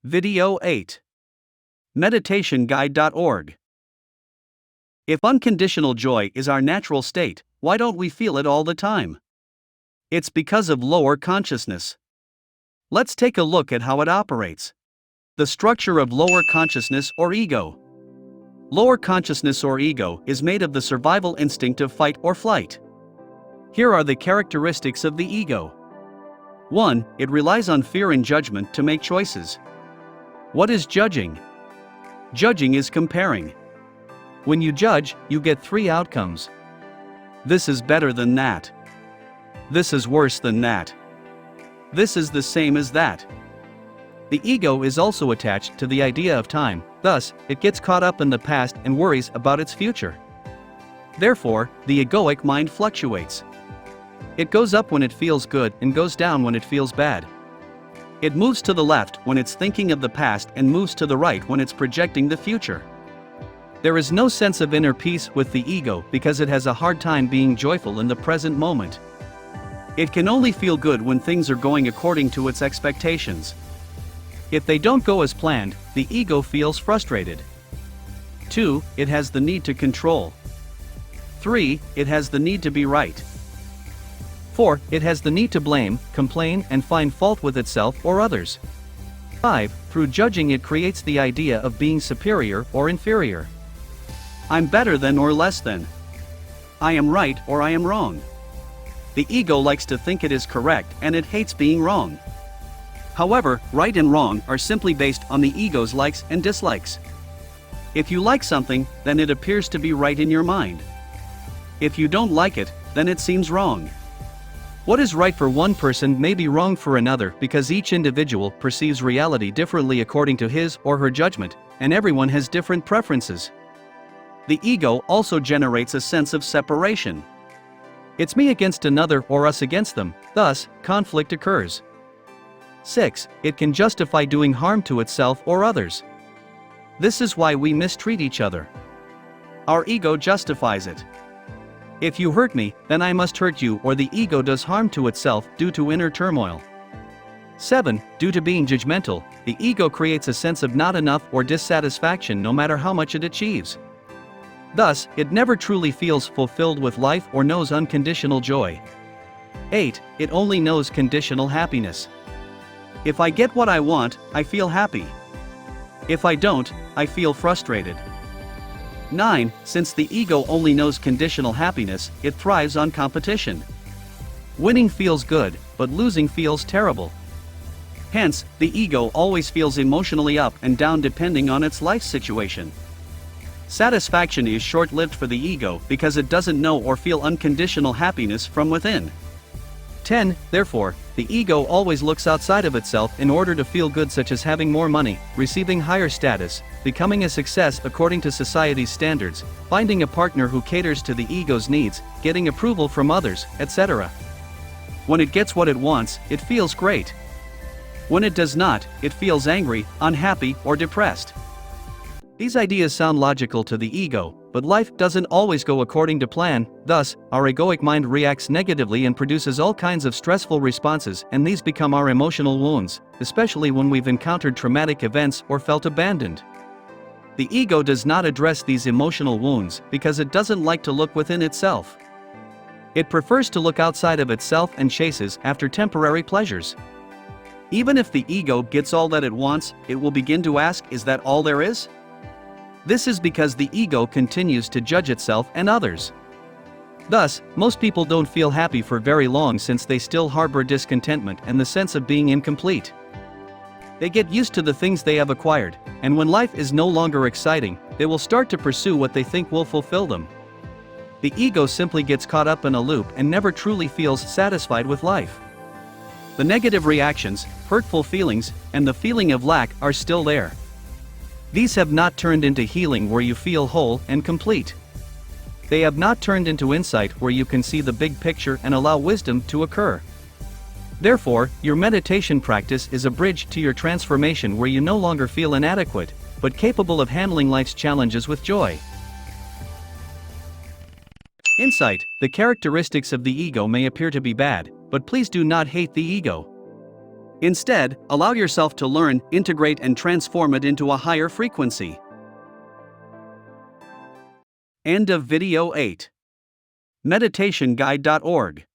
Video 8. MeditationGuide.org. If unconditional joy is our natural state, why don't we feel it all the time? It's because of lower consciousness. Let's take a look at how it operates. The structure of lower consciousness or ego. Lower consciousness or ego is made of the survival instinct of fight or flight. Here are the characteristics of the ego. 1. It relies on fear and judgment to make choices. What is judging? Judging is comparing. When you judge, you get 3 outcomes. This is better than that. This is worse than that. This is the same as that. The ego is also attached to the idea of time, thus, it gets caught up in the past and worries about its future. Therefore, the egoic mind fluctuates. It goes up when it feels good and goes down when it feels bad. It moves to the left when it's thinking of the past and moves to the right when it's projecting the future. There is no sense of inner peace with the ego because it has a hard time being joyful in the present moment. It can only feel good when things are going according to its expectations. If they don't go as planned, the ego feels frustrated. 2. It has the need to control. 3. It has the need to be right. 4. It has the need to blame, complain, and find fault with itself or others. 5. Through judging it creates the idea of being superior or inferior. I'm better than or less than. I am right or I am wrong. The ego likes to think it is correct and it hates being wrong. However, right and wrong are simply based on the ego's likes and dislikes. If you like something, then it appears to be right in your mind. If you don't like it, then it seems wrong. What is right for one person may be wrong for another because each individual perceives reality differently according to his or her judgment, and everyone has different preferences. The ego also generates a sense of separation. It's me against another or us against them, thus, conflict occurs. 6. It can justify doing harm to itself or others. This is why we mistreat each other. Our ego justifies it. If you hurt me, then I must hurt you, or the ego does harm to itself due to inner turmoil. 7. Due to being judgmental, the ego creates a sense of not enough or dissatisfaction no matter how much it achieves. Thus, it never truly feels fulfilled with life or knows unconditional joy. 8. It only knows conditional happiness. If I get what I want, I feel happy. If I don't, I feel frustrated. 9. Since the ego only knows conditional happiness, it thrives on competition. Winning feels good, but losing feels terrible. Hence, the ego always feels emotionally up and down depending on its life situation. Satisfaction is short-lived for the ego because it doesn't know or feel unconditional happiness from within. 10. Therefore, the ego always looks outside of itself in order to feel good, such as having more money, receiving higher status, becoming a success according to society's standards, finding a partner who caters to the ego's needs, getting approval from others, etc. When it gets what it wants, it feels great. When it does not, it feels angry, unhappy, or depressed. These ideas sound logical to the ego, but life doesn't always go according to plan. Thus, our egoic mind reacts negatively and produces all kinds of stressful responses, and these become our emotional wounds, especially when we've encountered traumatic events or felt abandoned. The ego does not address these emotional wounds because it doesn't like to look within itself. It prefers to look outside of itself and chases after temporary pleasures. Even if the ego gets all that it wants, it will begin to ask, is that all there is? This is because the ego continues to judge itself and others. Thus, most people don't feel happy for very long since they still harbor discontentment and the sense of being incomplete. They get used to the things they have acquired, and when life is no longer exciting, they will start to pursue what they think will fulfill them. The ego simply gets caught up in a loop and never truly feels satisfied with life. The negative reactions, hurtful feelings, and the feeling of lack are still there. These have not turned into healing where you feel whole and complete. They have not turned into insight where you can see the big picture and allow wisdom to occur. Therefore, your meditation practice is a bridge to your transformation where you no longer feel inadequate, but capable of handling life's challenges with joy. Insight: the characteristics of the ego may appear to be bad, but please do not hate the ego. Instead, allow yourself to learn, integrate, and transform it into a higher frequency. End of video 8. meditationguide.org